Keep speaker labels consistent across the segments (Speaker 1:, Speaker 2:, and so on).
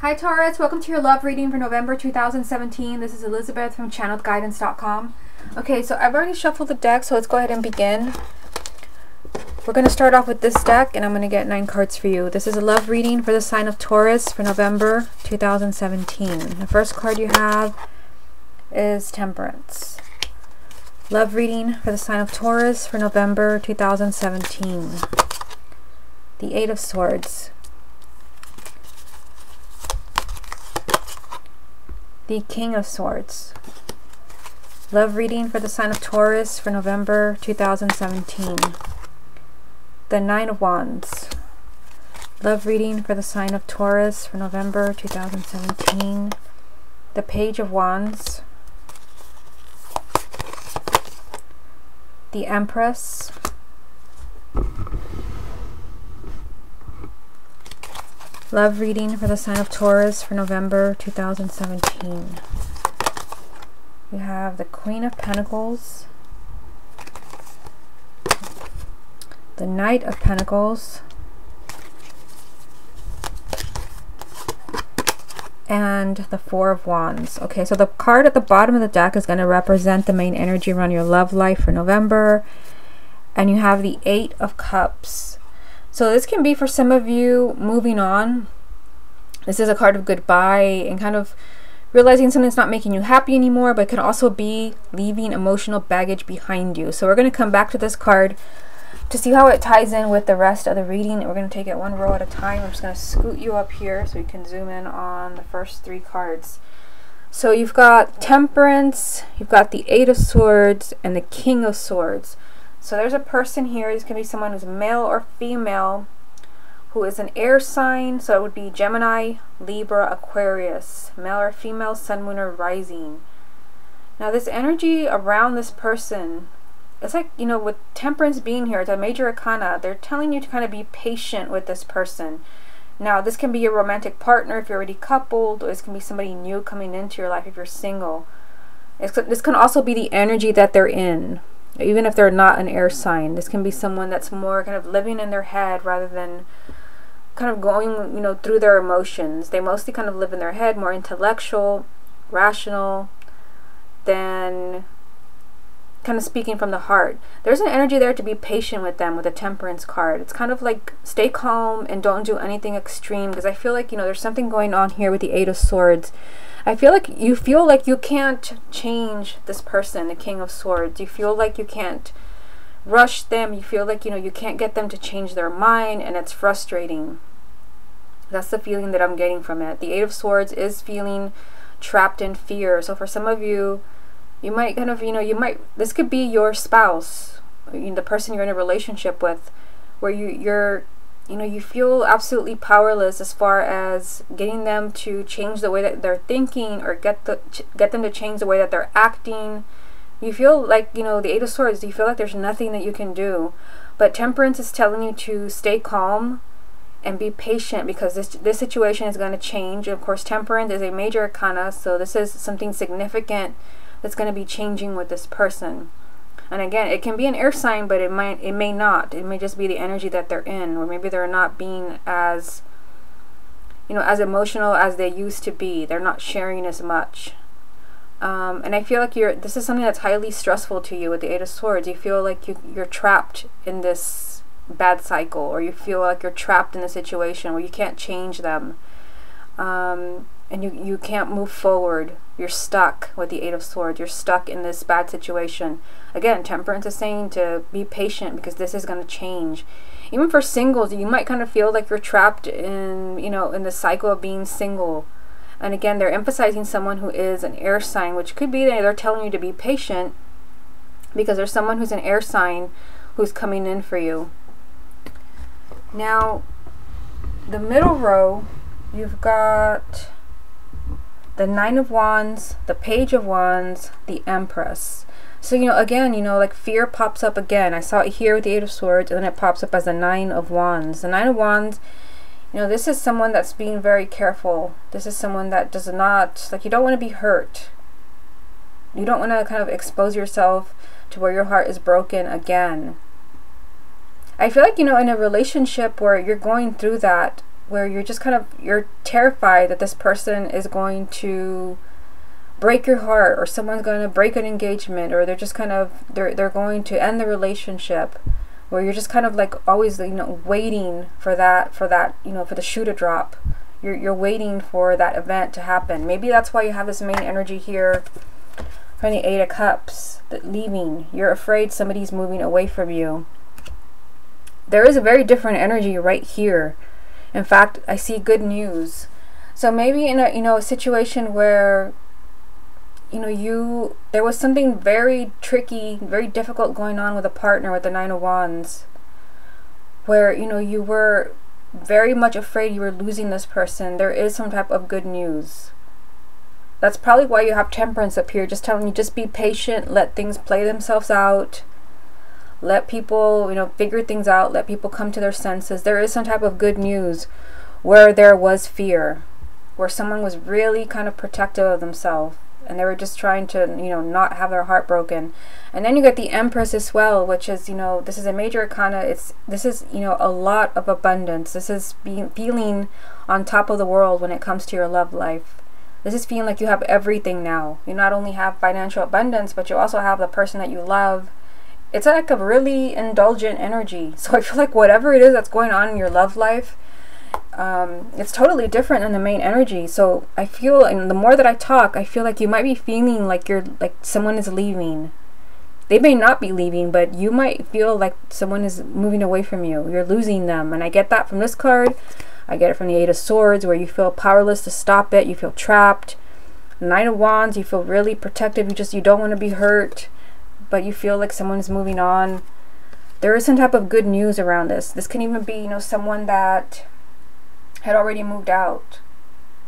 Speaker 1: Hi Taurus, welcome to your love reading for November 2017. This is Elizabeth from channeledguidance.com. Okay, so I've already shuffled the deck, so let's go ahead and begin. We're going to start off with this deck, and I'm going to get 9 cards for you. This is a love reading for the sign of Taurus for November 2017. The first card you have is Temperance. Love reading for the sign of Taurus for November 2017. The Eight of Swords. The King of Swords. Love reading for the sign of Taurus for November 2017. The Nine of Wands. Love reading for the sign of Taurus for November 2017. The Page of Wands. The Empress. Love reading for the sign of Taurus for November 2017. We have the Queen of Pentacles, the Knight of Pentacles, and the Four of Wands. Okay, so the card at the bottom of the deck is going to represent the main energy around your love life for November. And you have the Eight of Cups. So this can be for some of you moving on. This is a card of goodbye and kind of realizing something's not making you happy anymore, but it can also be leaving emotional baggage behind you. So we're going to come back to this card to see how it ties in with the rest of the reading. We're going to take it one row at a time. I'm just going to scoot you up here so you can zoom in on the first 3 cards. So you've got Temperance, you've got the Eight of Swords, and the King of Swords. So there's a person here. This can be someone who's male or female who is an air sign. So it would be Gemini, Libra, Aquarius, male or female, sun, moon, or rising. Now this energy around this person, it's like, you know, with Temperance being here, it's a major arcana. They're telling you to kind of be patient with this person. Now this can be your romantic partner if you're already coupled, or this can be somebody new coming into your life if you're single. This can also be the energy that they're in. Even if they're not an air sign, this can be someone that's more kind of living in their head rather than kind of going, you know, through their emotions. They mostly kind of live in their head, more intellectual, rational, than kind of speaking from the heart. There's an energy there to be patient with them with the Temperance card. It's kind of like stay calm and don't do anything extreme, because I feel like, you know, there's something going on here with the Eight of Swords. I feel like you can't change this person, the King of Swords. You feel like you can't rush them. You feel like, you know, you can't get them to change their mind, and it's frustrating. That's the feeling that I'm getting from it. The Eight of Swords is feeling trapped in fear. So for some of you, you might kind of, you know, this could be your spouse, you know, the person you're in a relationship with, where you feel absolutely powerless as far as getting them to change the way that they're thinking, or get them to change the way that they're acting. You feel like, you know, the Eight of Swords, you feel like there's nothing that you can do. But Temperance is telling you to stay calm and be patient, because this situation is going to change. Of course, Temperance is a major arcana, so this is something significant that's going to be changing with this person. And again, it can be an air sign, but it may not. It may just be the energy that they're in, or maybe they're not being as, you know, as emotional as they used to be. They're not sharing as much. And I feel like this is something that's highly stressful to you with the Eight of Swords. You feel like you're trapped in this bad cycle, or you feel like you're trapped in a situation where you can't change them. And you can't move forward. You're stuck with the Eight of Swords. You're stuck in this bad situation. Again, Temperance is saying to be patient, because this is going to change. Even for singles, you might kind of feel like you're trapped in, you know, in the cycle of being single. And again, they're emphasizing someone who is an air sign, which could be they're telling you to be patient, because there's someone who's an air sign who's coming in for you. Now, the middle row, you've got the Nine of Wands, the Page of Wands, the Empress. So, you know, again, you know, like fear pops up again. I saw it here with the Eight of Swords, and then it pops up as the Nine of Wands. The Nine of Wands, you know, this is someone that's being very careful. This is someone that does not, like, you don't want to be hurt. You don't want to kind of expose yourself to where your heart is broken again. I feel like, you know, in a relationship where you're going through that, where you're just kind of, you're terrified that this person is going to break your heart, or someone's going to break an engagement, or they're just kind of, they're going to end the relationship, where you're just kind of like always, you know, waiting for that, you know, for the shoe to drop. You're waiting for that event to happen. Maybe that's why you have this main energy here from the Eight of Cups, that leaving. You're afraid somebody's moving away from you. There is a very different energy right here. In fact, I see good news. So maybe in a, you know, a situation where, you know, there was something very tricky, very difficult going on with a partner with the Nine of Wands, where, you know, you were very much afraid you were losing this person. There is some type of good news. That's probably why you have Temperance up here, just telling you, just be patient, let things play themselves out, let people, you know, figure things out, let people come to their senses. There is some type of good news where there was fear, where someone was really kind of protective of themselves, and they were just trying to, you know, not have their heart broken. And then you get the Empress as well, which is, you know, this is a major arcana. This is, you know, a lot of abundance. This is feeling on top of the world when it comes to your love life. This is feeling like you have everything now. You not only have financial abundance, but you also have the person that you love. It's like a really indulgent energy. So I feel like whatever it is that's going on in your love life, it's totally different than the main energy. So I feel, and the more that I talk, I feel like you might be feeling like you're, like someone is leaving. They may not be leaving, but you might feel like someone is moving away from you. You're losing them. And I get that from this card. I get it from the Eight of Swords, where you feel powerless to stop it. You feel trapped. Nine of Wands, you feel really protective. You don't want to be hurt, but you feel like someone is moving on. There is some type of good news around this. This can even be, you know, someone that had already moved out,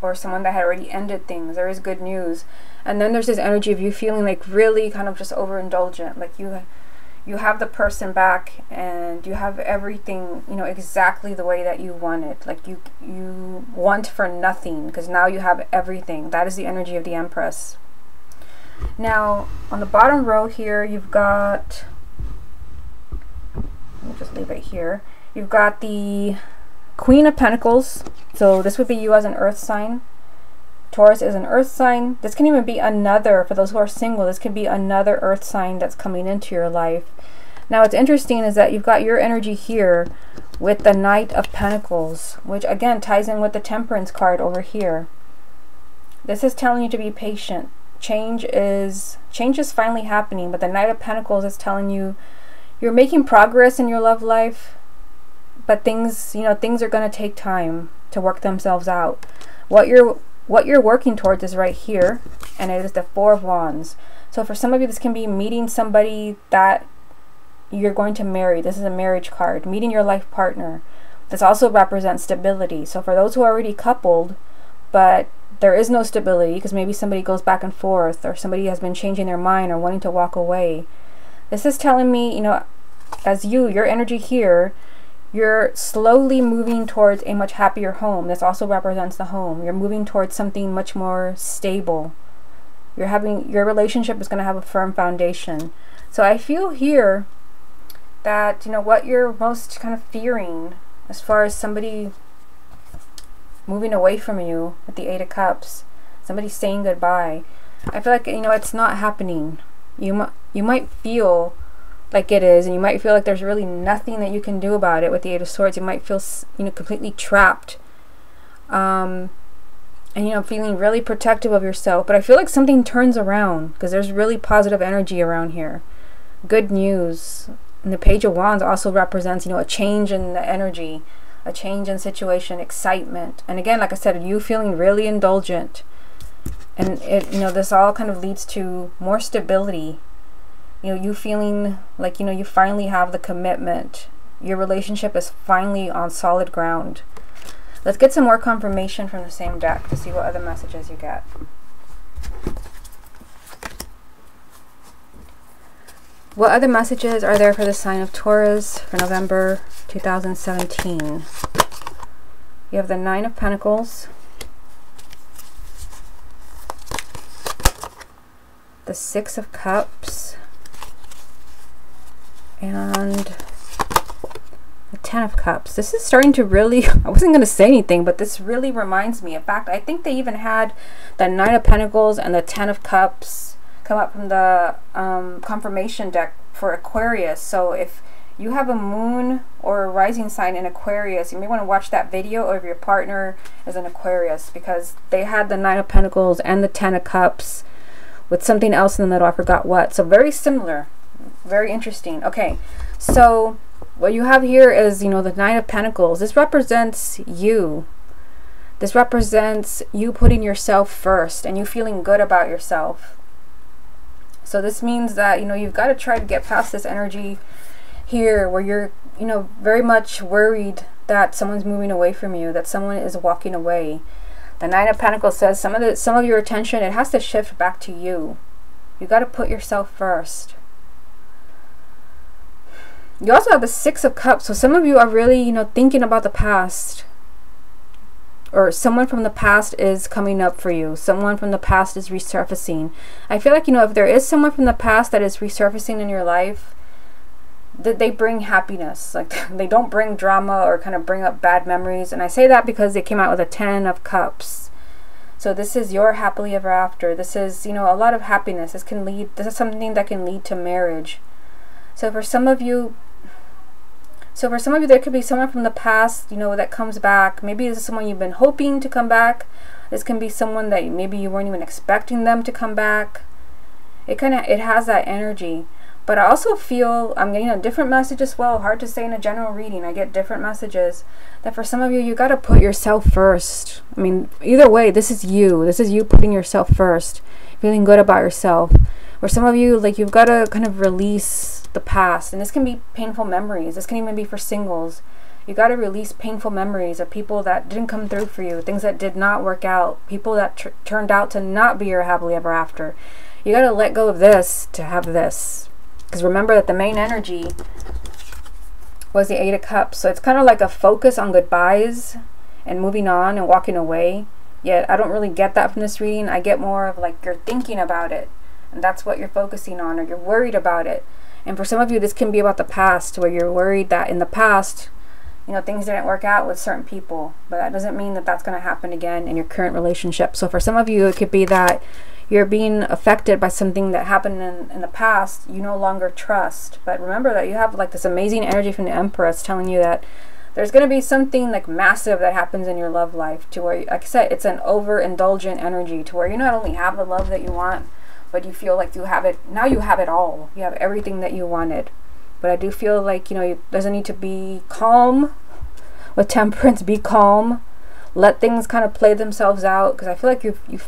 Speaker 1: or someone that had already ended things. There is good news. And then there's this energy of you feeling like really kind of just overindulgent, like you have the person back and you have everything, you know, exactly the way that you want it. Like you want for nothing, because now you have everything. That is the energy of the Empress. Now on the bottom row here, you've got, let me just leave it here, you've got the Queen of Pentacles. So this would be you as an earth sign. Taurus is an earth sign. This can even be another, for those who are single, this could be another earth sign that's coming into your life. Now what's interesting is that you've got your energy here with the Knight of Pentacles, which again ties in with the Temperance card over here. This is telling you to be patient. Change is finally happening, but the Knight of Pentacles is telling you you're making progress in your love life, but things, you know, things are going to take time to work themselves out. What you're working towards is right here, and it is the Four of Wands. So for some of you, this can be meeting somebody that you're going to marry. This is a marriage card. Meeting your life partner. This also represents stability. So for those who are already coupled, but there is no stability, because maybe somebody goes back and forth, or somebody has been changing their mind or wanting to walk away. This is telling me, you know, as your energy here, you're slowly moving towards a much happier home. This also represents the home. You're moving towards something much more stable. Your relationship is going to have a firm foundation. So I feel here that, you know, what you're most kind of fearing as far as somebody moving away from you with the Eight of Cups, somebody saying goodbye, I feel like, you know, it's not happening. You might feel like it is, and you might feel like there's really nothing that you can do about it with the Eight of Swords. You might feel, you know, completely trapped, and, you know, feeling really protective of yourself. But I feel like something turns around, because there's really positive energy around here. Good news. And the Page of Wands also represents, you know, a change in the energy, a change in situation, excitement. And again, like I said, you feeling really indulgent, and it, you know, this all kind of leads to more stability. You know, you feeling like, you know, you finally have the commitment. Your relationship is finally on solid ground. Let's get some more confirmation from the same deck to see what other messages you get. What other messages are there for the sign of Taurus for November 2017? You have the Nine of Pentacles, the Six of Cups, and The Ten of Cups. This is starting to really, I wasn't going to say anything, but this really reminds me. In fact, I think they even had the Nine of Pentacles and the Ten of Cups come up from the confirmation deck for Aquarius. So if you have a moon or a rising sign in Aquarius, you may want to watch that video, or if your partner is an Aquarius, because they had the Nine of Pentacles and the Ten of Cups with something else in the middle. I forgot what. So very similar. Very interesting. Okay, so what you have here is, you know, the Nine of Pentacles. This represents you. This represents you putting yourself first and you feeling good about yourself. So this means that, you know, you've got to try to get past this energy here where you're, you know, very much worried that someone's moving away from you, that someone is walking away. The Nine of Pentacles says some of your attention, it has to shift back to you. You got to put yourself first. You also have the Six of Cups. So some of you are really, you know, thinking about the past, or someone from the past is coming up for you. Someone from the past is resurfacing. I feel like, you know, if there is someone from the past that is resurfacing in your life, that they bring happiness. Like, they don't bring drama or kind of bring up bad memories. And I say that because they came out with a Ten of Cups. So this is your happily ever after. This is, you know, a lot of happiness. This is something that can lead to marriage. So for some of you, there could be someone from the past, you know, that comes back. Maybe this is someone you've been hoping to come back. This can be someone that maybe you weren't even expecting them to come back. It has that energy. But I also feel, I'm getting a different message as well. Hard to say in a general reading. I get different messages. That for some of you, you got to put yourself first. I mean, either way, this is you. This is you putting yourself first. Feeling good about yourself. Or some of you, like, you've got to kind of release the past. And this can be painful memories. This can even be for singles. You got to release painful memories of people that didn't come through for you. Things that did not work out. People that turned out to not be your happily ever after. You got to let go of this to have this. Because remember that the main energy was the Eight of Cups. So it's kind of like a focus on goodbyes and moving on and walking away. Yet I don't really get that from this reading. I get more of like you're thinking about it. And that's what you're focusing on, or you're worried about it. And for some of you, this can be about the past, where you're worried that in the past, you know, things didn't work out with certain people. But that doesn't mean that that's going to happen again in your current relationship. So for some of you, it could be that you're being affected by something that happened in the past you no longer trust. But remember that you have like this amazing energy from the Empress telling you that there's going to be something like massive that happens in your love life, to where, like I said, it's an overindulgent energy, to where you not only have the love that you want, but you feel like you have it. Now you have it all. You have everything that you wanted. But I do feel like, you know, it doesn't need to be calm. With Temperance, be calm. Let things kind of play themselves out, because I feel like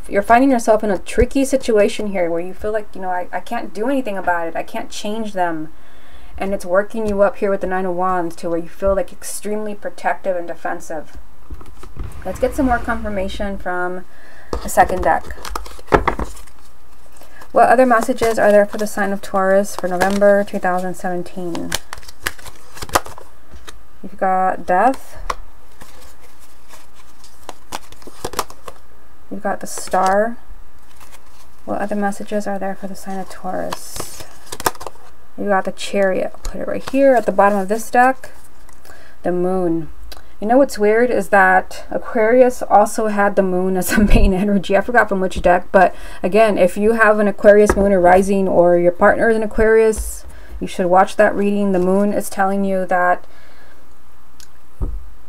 Speaker 1: you're finding yourself in a tricky situation here where you feel like, you know, I can't do anything about it. I can't change them. And it's working you up here with the Nine of Wands to where you feel like extremely protective and defensive. Let's get some more confirmation from the second deck. What other messages are there for the sign of Taurus for November 2017? You've got Death. You've got the Star. What other messages are there for the sign of Taurus? You've got the Chariot. I'll put it right here at the bottom of this deck. The Moon. You know what's weird is that Aquarius also had the Moon as a main energy. I forgot from which deck, but again, if you have an Aquarius Moon or Rising, or your partner is an Aquarius, you should watch that reading. The Moon is telling you that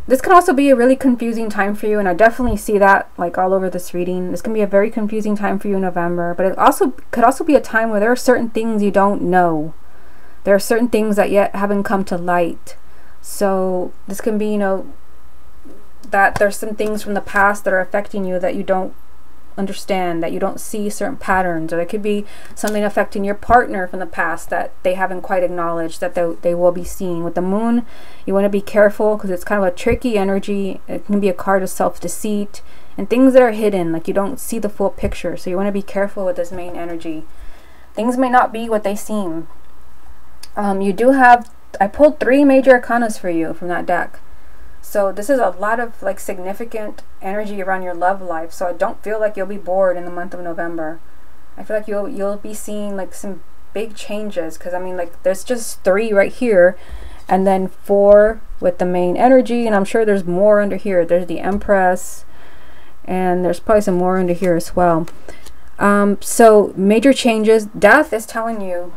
Speaker 1: this can also be a really confusing time for you, and I definitely see that like all over this reading. This can be a very confusing time for you in November, but it also could also be a time where there are certain things you don't know. There are certain things that yet haven't come to light. So this can be, you know, that there's some things from the past that are affecting you that you don't understand, that you don't see certain patterns, or it could be something affecting your partner from the past that they haven't quite acknowledged that they will be seeing. With the Moon, you want to be careful because it's kind of a tricky energy. It can be a card of self-deceit and things that are hidden, like you don't see the full picture. So you want to be careful with this main energy. Things may not be what they seem. You do have, I pulled 3 major arcanas for you from that deck. So this is a lot of like significant energy around your love life. So I don't feel like you'll be bored in the month of November. I feel like you'll be seeing like some big changes, because I mean, like there's just 3 right here, and then 4 with the main energy, and I'm sure there's more under here. There's the Empress, and there's probably some more under here as well. So major changes. Death is telling you,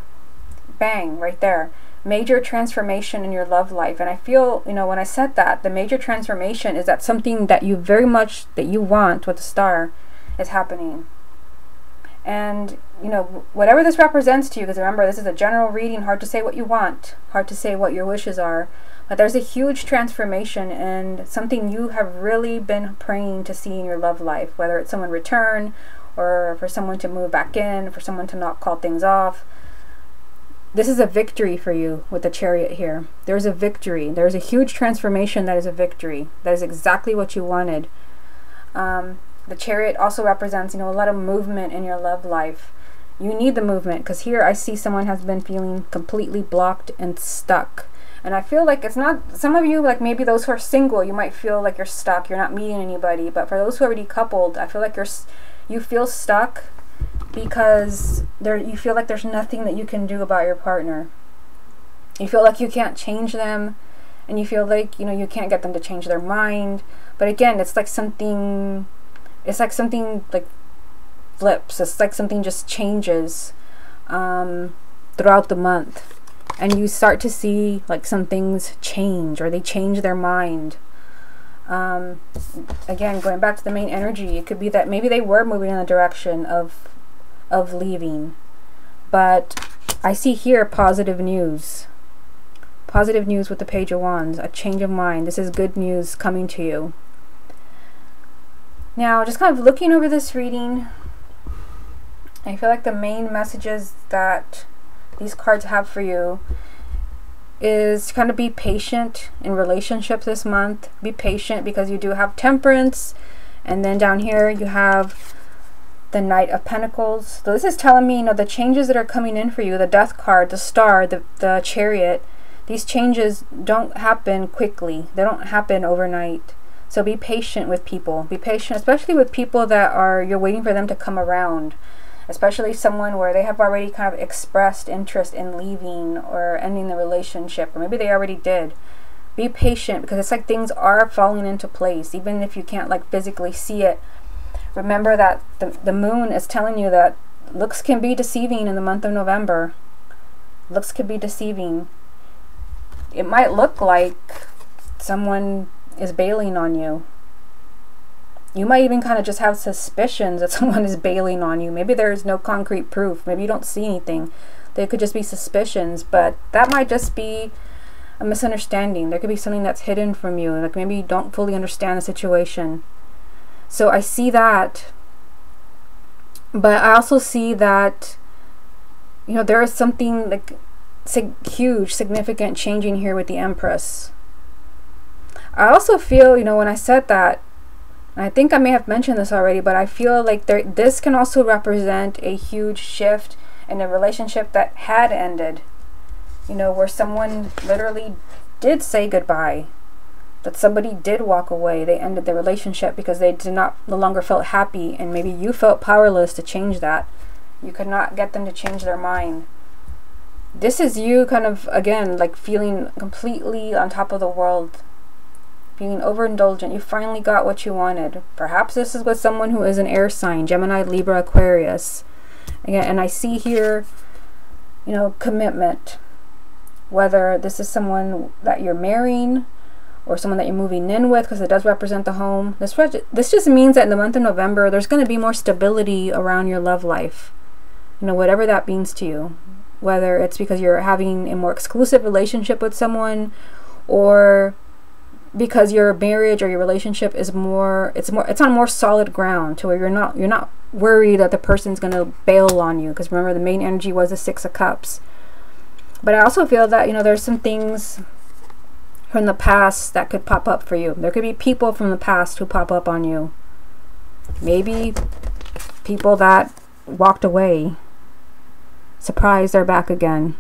Speaker 1: bang, right there, major transformation in your love life. And I feel, you know, when I said that, the major transformation is that something that you very much, that you want with the star, is happening. And, you know, whatever this represents to you, because remember, this is a general reading, hard to say what you want, hard to say what your wishes are, but there's a huge transformation and something you have really been praying to see in your love life, whether it's someone return, or for someone to move back in, for someone to not call things off. This is a victory for you with the Chariot here. There's a victory. There's a huge transformation that is a victory. That is exactly what you wanted. The Chariot also represents, you know, a lot of movement in your love life. You need the movement, because here I see someone has been feeling completely blocked and stuck. And I feel like it's not, some of you, like maybe those who are single, you might feel like you're stuck, you're not meeting anybody. But for those who are already coupled, I feel like you feel stuck because you feel like there's nothing that you can do about your partner. You feel like you can't change them, and you feel like, you know, you can't get them to change their mind. But again, it's like something like flips. It's like something just changes throughout the month, and you start to see like some things change, or they change their mind. Again, going back to the main energy, it could be that maybe they were moving in the direction of leaving, but I see here positive news. Positive news with the Page of Wands, a change of mind. This is good news coming to you. Now, just kind of looking over this reading, I feel like the main messages that these cards have for you is kind of be patient in relationships this month. Be patient because you do have Temperance, and then down here you have the Knight of Pentacles. So this is telling me, you know, the changes that are coming in for you, the Death card, the Star, the Chariot, these changes don't happen quickly. They don't happen overnight. So be patient with people. Be patient, especially with people that you're waiting for them to come around. Especially someone where they have already kind of expressed interest in leaving or ending the relationship, or maybe they already did. Be patient, because it's like things are falling into place, even if you can't like physically see it. Remember that the moon is telling you that looks can be deceiving in the month of November. Looks can be deceiving. It might look like someone is bailing on you. You might even kind of just have suspicions that someone is bailing on you. Maybe there is no concrete proof. Maybe you don't see anything. There could just be suspicions, but that might just be a misunderstanding. There could be something that's hidden from you. Like maybe you don't fully understand the situation. So I see that. But I also see that, you know, there is something like huge, significant changing here with the Empress. I also feel, you know, when I said that, I think I may have mentioned this already, but I feel like this can also represent a huge shift in a relationship that had ended. You know, where someone literally did say goodbye. That somebody did walk away. They ended the relationship because they no longer felt happy, and maybe you felt powerless to change that. You could not get them to change their mind. This is you kind of, again, like feeling completely on top of the world. Being overindulgent. You finally got what you wanted. Perhaps this is with someone who is an air sign, Gemini, Libra, Aquarius. Again, and I see here, you know, commitment. Whether this is someone that you're marrying or someone that you're moving in with, because it does represent the home. This just means that in the month of November, there's going to be more stability around your love life. You know, whatever that means to you. Whether it's because you're having a more exclusive relationship with someone, or because your marriage or your relationship is it's on more solid ground, to where you're not worried that the person's going to bail on you, because remember the main energy was the Six of Cups. But I also feel that, you know, there's some things from the past that could pop up for you. There could be people from the past who pop up on you. Maybe people that walked away. Surprise, they're back again.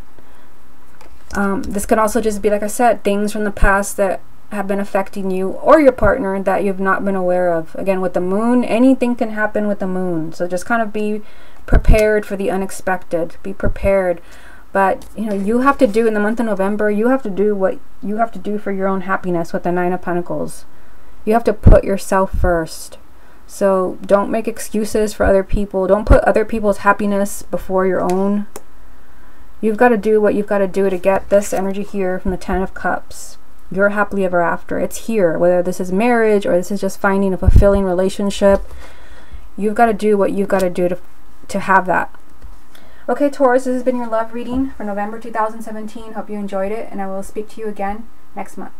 Speaker 1: This could also just be, like I said, things from the past that have been affecting you or your partner that you've not been aware of. Again, with the moon, anything can happen with the moon. So just kind of be prepared for the unexpected. Be prepared. But, you know, you have to do in the month of November, you have to do what you have to do for your own happiness with the Nine of Pentacles. You have to put yourself first. So don't make excuses for other people. Don't put other people's happiness before your own. You've got to do what you've got to do to get this energy here from the Ten of Cups. You're happily ever after. It's here. Whether this is marriage or this is just finding a fulfilling relationship, you've got to do what you've got to do to have that. Okay, Taurus, this has been your love reading for November 2017. Hope you enjoyed it, and I will speak to you again next month.